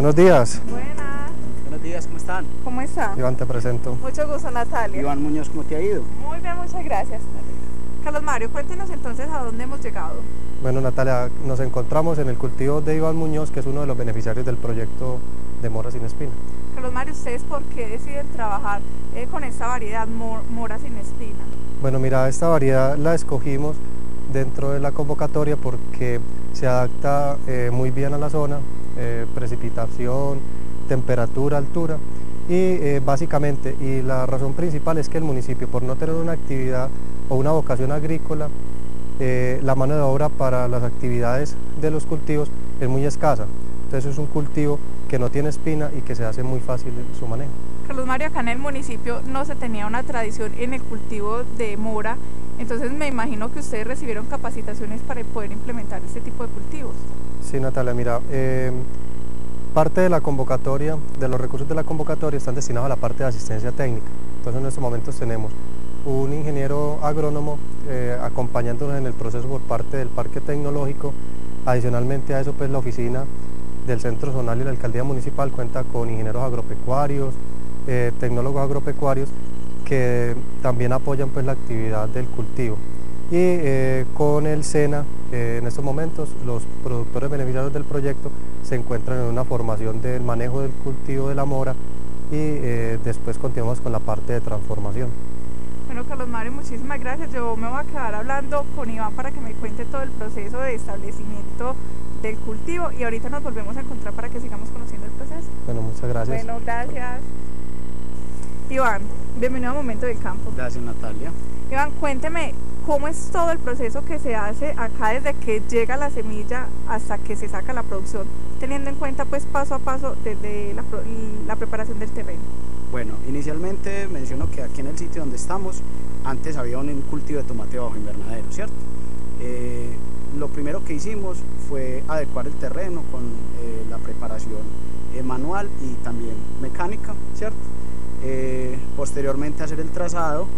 Buenos días. Buenas. Buenos días, ¿cómo están? ¿Cómo está? Iván, te presento. Mucho gusto, Natalia. Iván Muñoz, ¿cómo te ha ido? Muy bien, muchas gracias. Carlos Mario, cuéntenos entonces a dónde hemos llegado. Bueno, Natalia, nos encontramos en el cultivo de Iván Muñoz, que es uno de los beneficiarios del proyecto de mora sin espina. Carlos Mario, ¿ustedes por qué deciden trabajar con esta variedad mora sin espina? Bueno, mira, esta variedad la escogimos dentro de la convocatoria porque se adapta muy bien a la zona, precipitación, temperatura, altura y básicamente, y la razón principal es que el municipio, por no tener una actividad o una vocación agrícola, la mano de obra para las actividades de los cultivos es muy escasa. Entonces es un cultivo que no tiene espina y que se hace muy fácil su manejo. Carlos Mario, acá en el municipio no se tenía una tradición en el cultivo de mora, entonces me imagino que ustedes recibieron capacitaciones para poder implementar este tipo de cultivos. Sí, Natalia, mira, parte de la convocatoria, de los recursos de la convocatoria están destinados a la parte de asistencia técnica. Entonces en estos momentos tenemos un ingeniero agrónomo acompañándonos en el proceso por parte del Parque Tecnológico. Adicionalmente a eso, pues la oficina del Centro Zonal y la Alcaldía Municipal cuenta con ingenieros agropecuarios, tecnólogos agropecuarios que también apoyan pues la actividad del cultivo. Y con el SENA, en estos momentos los productores beneficiarios del proyecto se encuentran en una formación del manejo del cultivo de la mora y después continuamos con la parte de transformación. Bueno, Carlos Mario, muchísimas gracias. Yo me voy a quedar hablando con Iván para que me cuente todo el proceso de establecimiento del cultivo y ahorita nos volvemos a encontrar para que sigamos conociendo el proceso. Bueno, muchas gracias. Bueno, gracias. Iván, bienvenido a Momento del Campo. Gracias, Natalia. Iván, cuénteme cómo es todo el proceso que se hace acá desde que llega la semilla hasta que se saca la producción, teniendo en cuenta pues paso a paso desde la preparación del terreno. Bueno, inicialmente menciono que aquí en el sitio donde estamos, antes había un cultivo de tomate bajo invernadero, ¿cierto? Lo primero que hicimos fue adecuar el terreno con la preparación manual y también mecánica, ¿cierto? Posteriormente hacer el trazado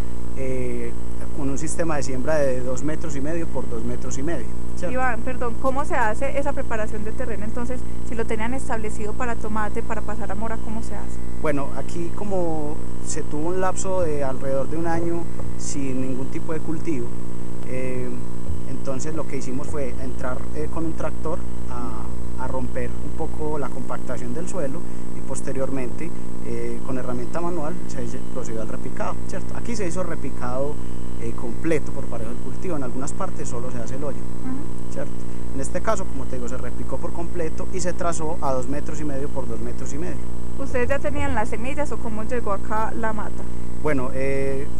con un sistema de siembra de 2,5 metros por 2,5 metros, ¿cierto? Iván, perdón, ¿cómo se hace esa preparación de terreno entonces? Si lo tenían establecido para tomate, para pasar a mora, ¿cómo se hace? Bueno, aquí como se tuvo un lapso de alrededor de un año sin ningún tipo de cultivo, entonces lo que hicimos fue entrar con un tractor a romper un poco la compactación del suelo y posteriormente con herramienta manual se procedió al repicado, ¿cierto? Aquí se hizo repicado completo por parejo del cultivo, en algunas partes solo se hace el hoyo, ¿cierto? En este caso, como te digo, se repicó por completo y se trazó a 2,5 metros por 2,5 metros. ¿Ustedes ya tenían las semillas o cómo llegó acá la mata? Bueno,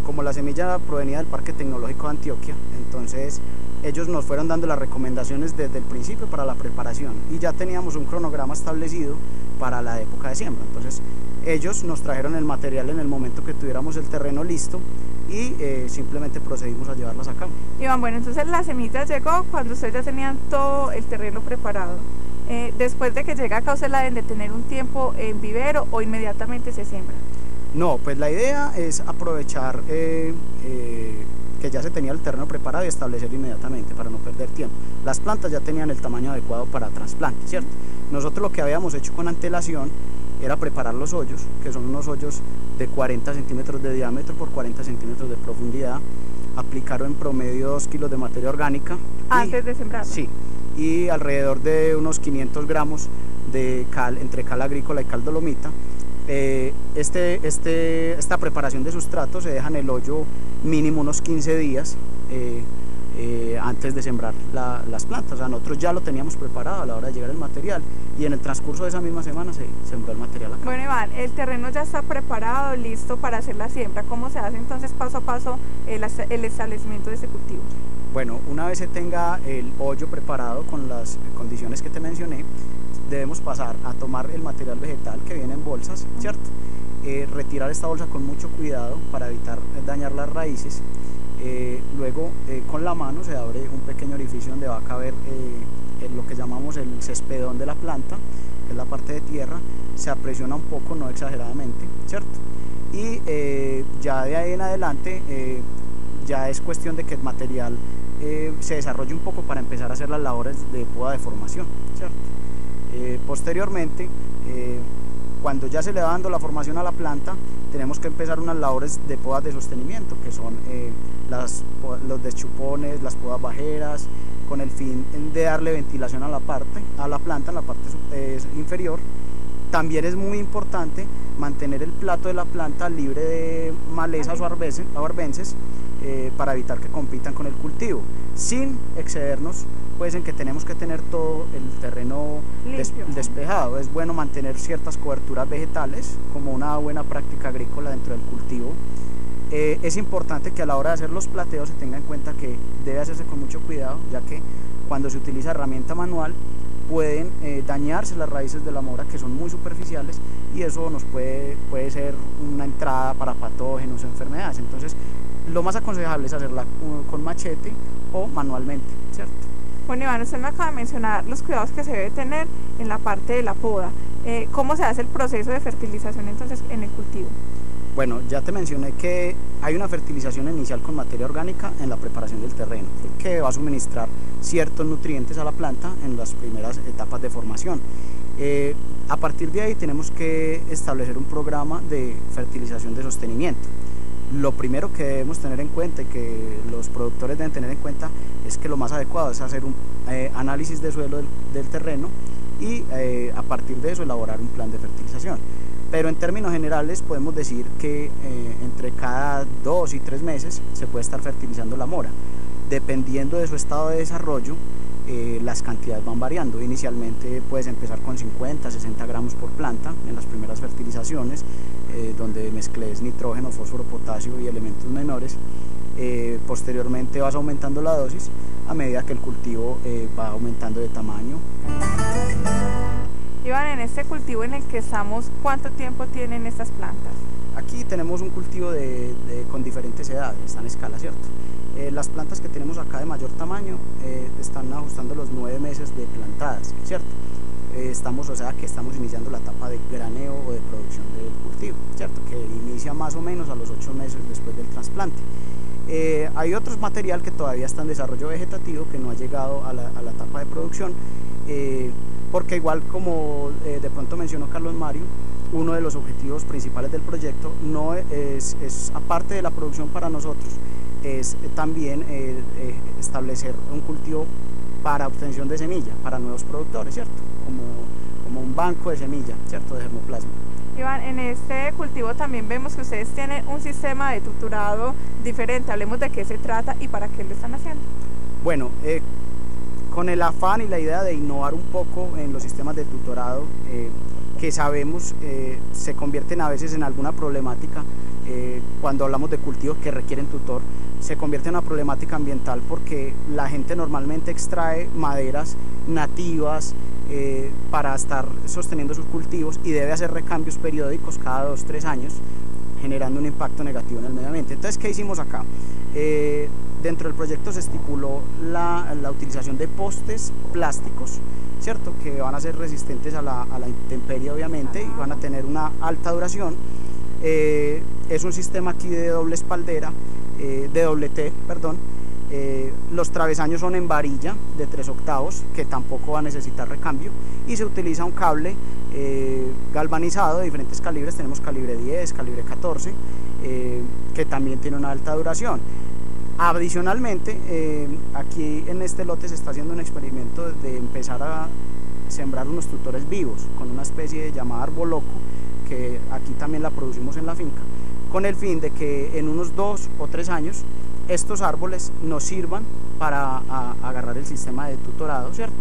como la semilla provenía del Parque Tecnológico de Antioquia, entonces ellos nos fueron dando las recomendaciones desde el principio para la preparación y ya teníamos un cronograma establecido para la época de siembra. Entonces ellos nos trajeron el material en el momento que tuviéramos el terreno listo y simplemente procedimos a llevarlas a cabo. Iván, bueno, entonces la semilla llegó cuando ustedes ya tenían todo el terreno preparado. Después de que llega acá, ¿ustedes la deben de tener un tiempo en vivero o inmediatamente se siembra? No, pues la idea es aprovechar que ya se tenía el terreno preparado y establecer inmediatamente para no perder tiempo. Las plantas ya tenían el tamaño adecuado para trasplante, ¿cierto? Nosotros lo que habíamos hecho con antelación era preparar los hoyos, que son unos hoyos de 40 centímetros de diámetro por 40 centímetros de profundidad, aplicaron en promedio 2 kilos de materia orgánica. ¿Antes de sembrar? Sí, y alrededor de unos 500 gramos de cal, entre cal agrícola y cal dolomita. Esta preparación de sustrato se deja en el hoyo mínimo unos 15 días antes de sembrar las plantas. O sea, nosotros ya lo teníamos preparado a la hora de llegar el material y en el transcurso de esa misma semana se sembró el material acá. Bueno, Iván, el terreno ya está preparado, listo para hacer la siembra. ¿Cómo se hace entonces paso a paso el establecimiento de este cultivo? Bueno, una vez se tenga el hoyo preparado con las condiciones que te mencioné, debemos pasar a tomar el material vegetal que viene en bolsas, ¿cierto? Retirar esta bolsa con mucho cuidado para evitar dañar las raíces. Luego con la mano se abre un pequeño orificio donde va a caber lo que llamamos el cespedón de la planta, que es la parte de tierra, se apresiona un poco, no exageradamente, ¿cierto? Y ya de ahí en adelante ya es cuestión de que el material se desarrolle un poco para empezar a hacer las labores de poda de formación, ¿cierto? Posteriormente Cuando ya se le va dando la formación a la planta, tenemos que empezar unas labores de podas de sostenimiento, que son los deschupones, las podas bajeras, con el fin de darle ventilación a la planta en la parte inferior. También es muy importante mantener el plato de la planta libre de malezas o arbences para evitar que compitan con el cultivo, sin excedernos pues en que tenemos que tener todo el terreno despejado. Es bueno mantener ciertas coberturas vegetales como una buena práctica agrícola dentro del cultivo. Es importante que a la hora de hacer los plateos se tenga en cuenta que debe hacerse con mucho cuidado, ya que cuando se utiliza herramienta manual pueden dañarse las raíces de la mora, que son muy superficiales, y eso nos puede ser una entrada para patógenos o enfermedades. Entonces lo más aconsejable es hacerla con machete o manualmente, ¿cierto? Bueno, Iván, usted me acaba de mencionar los cuidados que se debe tener en la parte de la poda. ¿Cómo se hace el proceso de fertilización entonces en el cultivo? Bueno, ya te mencioné que hay una fertilización inicial con materia orgánica en la preparación del terreno, que va a suministrar ciertos nutrientes a la planta en las primeras etapas de formación. A partir de ahí tenemos que establecer un programa de fertilización de sostenimiento. Lo primero que debemos tener en cuenta y que los productores deben tener en cuenta es que lo más adecuado es hacer un análisis de suelo del terreno y a partir de eso elaborar un plan de fertilización. Pero en términos generales podemos decir que entre cada 2 y 3 meses se puede estar fertilizando la mora. Dependiendo de su estado de desarrollo, las cantidades van variando. Inicialmente puedes empezar con 50, 60 gramos por planta en las primeras fertilizaciones, donde mezcles nitrógeno, fósforo, potasio y elementos menores. Posteriormente vas aumentando la dosis a medida que el cultivo va aumentando de tamaño. Iván, en este cultivo en el que estamos, ¿cuánto tiempo tienen estas plantas? Aquí tenemos un cultivo con diferentes edades, está en escala, ¿cierto? Las plantas que tenemos acá de mayor tamaño están ajustando los 9 meses de plantadas, ¿cierto? Estamos iniciando la etapa de graneo o de producción del cultivo, ¿cierto? Que inicia más o menos a los 8 meses después del trasplante. Hay otros material que todavía está en desarrollo vegetativo, que no ha llegado a la etapa de producción, porque igual como de pronto mencionó Carlos Mario, uno de los objetivos principales del proyecto no es aparte de la producción para nosotros, es también establecer un cultivo para obtención de semilla para nuevos productores, ¿cierto? Como un banco de semilla, ¿cierto? De germoplasma. Iván, en este cultivo también vemos que ustedes tienen un sistema de tutorado diferente. Hablemos de qué se trata y para qué lo están haciendo. Bueno, con el afán y la idea de innovar un poco en los sistemas de tutorado, que sabemos se convierten a veces en alguna problemática, cuando hablamos de cultivos que requieren tutor, se convierte en una problemática ambiental porque la gente normalmente extrae maderas nativas para estar sosteniendo sus cultivos y debe hacer recambios periódicos cada 2 o 3 años, generando un impacto negativo en el medio ambiente. Entonces, ¿qué hicimos acá? Dentro del proyecto se estipuló la utilización de postes plásticos, ¿cierto? Que van a ser resistentes a la intemperie, obviamente, y van a tener una alta duración. Es un sistema aquí de doble espaldera, de doble T, perdón. Los travesaños son en varilla de 3/8, que tampoco va a necesitar recambio, y se utiliza un cable galvanizado de diferentes calibres. Tenemos calibre 10, calibre 14, que también tiene una alta duración. Adicionalmente, aquí en este lote se está haciendo un experimento de empezar a sembrar unos tutores vivos con una especie llamada arboloco, que aquí también la producimos en la finca, con el fin de que en unos 2 o 3 años estos árboles nos sirvan para agarrar el sistema de tutorado, ¿cierto?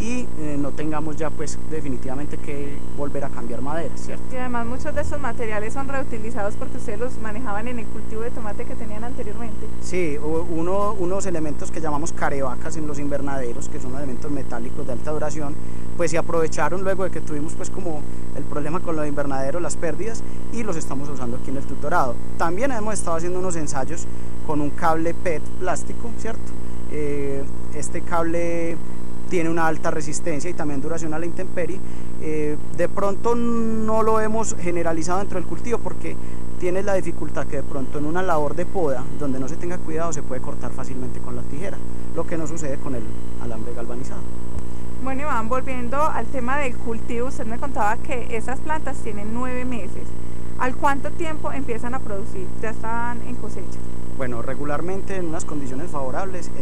Y no tengamos ya pues definitivamente que volver a cambiar maderas, ¿cierto? Y además muchos de estos materiales son reutilizados porque ustedes los manejaban en el cultivo de tomate que tenían anteriormente. Sí, unos elementos que llamamos carevacas en los invernaderos, que son elementos metálicos de alta duración, pues se aprovecharon luego de que tuvimos pues como el problema con los invernaderos, las pérdidas, y los estamos usando aquí en el tutorado. También hemos estado haciendo unos ensayos con un cable PET plástico, ¿cierto? Este cable tiene una alta resistencia y también duración a la intemperie. De pronto no lo hemos generalizado dentro del cultivo porque tiene la dificultad que de pronto en una labor de poda donde no se tenga cuidado se puede cortar fácilmente con la tijera, lo que no sucede con el alambre galvanizado. Bueno, Iván, volviendo al tema del cultivo, usted me contaba que esas plantas tienen 9 meses. ¿Al cuánto tiempo empiezan a producir? ¿Ya están en cosecha? Bueno, regularmente en unas condiciones favorables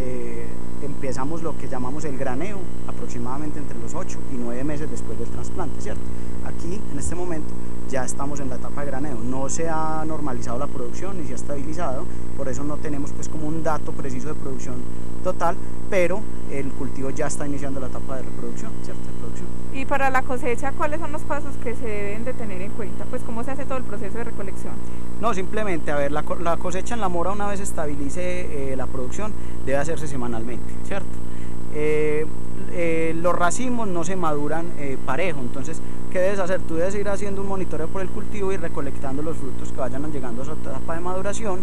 empezamos lo que llamamos el graneo aproximadamente entre los 8 y 9 meses después del trasplante, ¿cierto? Aquí, en este momento, ya estamos en la etapa de graneo. No se ha normalizado la producción ni se ha estabilizado, por eso no tenemos pues como un dato preciso de producción total, pero el cultivo ya está iniciando la etapa de reproducción, ¿cierto? De producción. Y para la cosecha, ¿cuáles son los pasos que se deben de tener en cuenta? Pues, ¿cómo se hace todo el proceso de recolección? No, simplemente, a ver, la cosecha en la mora, una vez estabilice la producción, debe hacerse semanalmente, ¿cierto? Los racimos no se maduran parejo, entonces, ¿qué debes hacer? Tú debes ir haciendo un monitoreo por el cultivo y recolectando los frutos que vayan llegando a su etapa de maduración.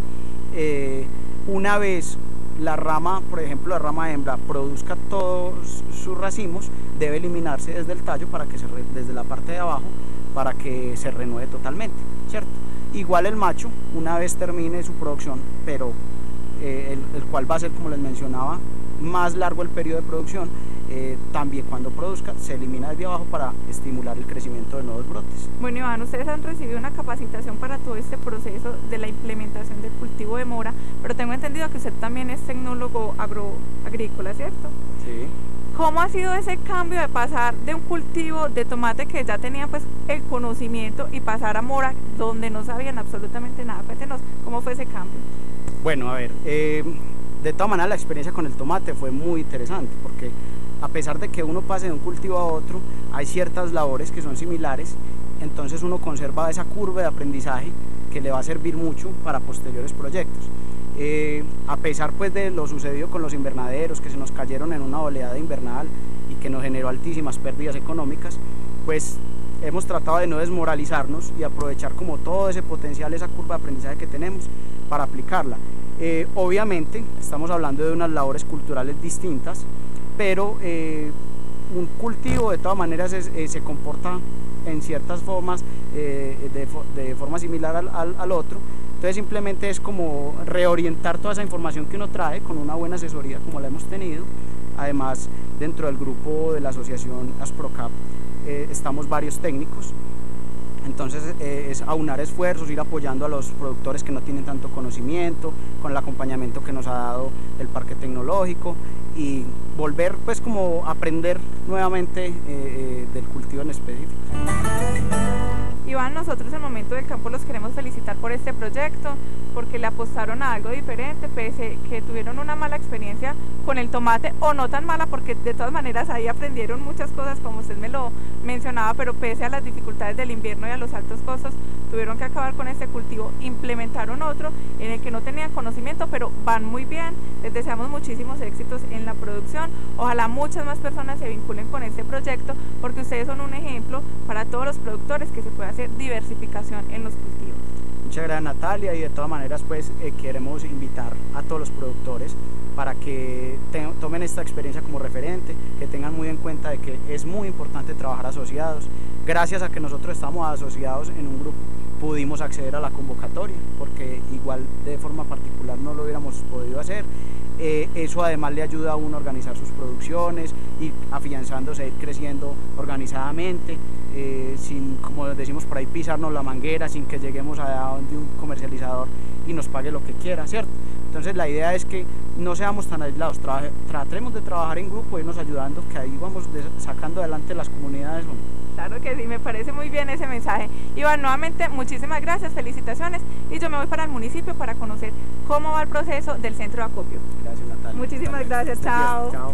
Una vez la rama, por ejemplo, la rama hembra produzca todos sus racimos, debe eliminarse desde el tallo desde la parte de abajo para que se renueve totalmente, ¿cierto? Igual el macho, una vez termine su producción, pero el cual va a ser, como les mencionaba, más largo el periodo de producción, también cuando produzca se elimina desde abajo para estimular el crecimiento de nuevos brotes. Bueno, Iván, ustedes han recibido una capacitación para todo este proceso de la implementación del cultivo de mora, pero tengo entendido que usted también es tecnólogo agrícola, ¿cierto? Sí. ¿Cómo ha sido ese cambio de pasar de un cultivo de tomate que ya tenían pues el conocimiento y pasar a mora donde no sabían absolutamente nada? Cuéntenos cómo fue ese cambio. Bueno, a ver, de todas maneras la experiencia con el tomate fue muy interesante porque a pesar de que uno pase de un cultivo a otro, hay ciertas labores que son similares, entonces uno conserva esa curva de aprendizaje que le va a servir mucho para posteriores proyectos. A pesar pues de lo sucedido con los invernaderos que se nos cayeron en una oleada invernal y que nos generó altísimas pérdidas económicas, pues hemos tratado de no desmoralizarnos y aprovechar como todo ese potencial, esa curva de aprendizaje que tenemos para aplicarla. Obviamente estamos hablando de unas labores culturales distintas, pero un cultivo de todas maneras se comporta en ciertas formas de forma similar al otro. Entonces simplemente es como reorientar toda esa información que uno trae con una buena asesoría como la hemos tenido. Además, dentro del grupo de la asociación ASPROCAP estamos varios técnicos, entonces es aunar esfuerzos, ir apoyando a los productores que no tienen tanto conocimiento, con el acompañamiento que nos ha dado el parque tecnológico y volver pues como aprender nuevamente del cultivo en específico. Iván, nosotros en Momento del Campo los queremos felicitar por este proyecto, porque le apostaron a algo diferente, pese que tuvieron una mala experiencia con el tomate, o no tan mala, porque de todas maneras ahí aprendieron muchas cosas, como usted me lo mencionaba, pero pese a las dificultades del invierno y a los altos costos, tuvieron que acabar con este cultivo, implementaron otro en el que no tenían conocimiento, pero van muy bien. Les deseamos muchísimos éxitos en la producción, ojalá muchas más personas se vinculen con este proyecto, porque ustedes son un ejemplo para todos los productores que se puede hacer diversificación en los cultivos. Muchas gracias, Natalia, y de todas maneras pues queremos invitar a todos los productores para que tomen esta experiencia como referente, que tengan muy en cuenta de que es muy importante trabajar asociados. Gracias a que nosotros estamos asociados en un grupo, pudimos acceder a la convocatoria, porque igual de forma particular no lo hubiéramos podido hacer. Eso además le ayuda a uno a organizar sus producciones, ir afianzándose, ir creciendo organizadamente, sin, como decimos por ahí, pisarnos la manguera, sin que lleguemos a donde un comercializador y nos pague lo que quiera, ¿cierto? Entonces la idea es que no seamos tan aislados, tratemos de trabajar en grupo, irnos ayudando, que ahí vamos sacando adelante las comunidades. Claro que sí, me parece muy bien ese mensaje. Iván, nuevamente muchísimas gracias, felicitaciones, y yo me voy para el municipio para conocer cómo va el proceso del centro de acopio. Gracias, Natalia. Muchísimas gracias, chao. Chao.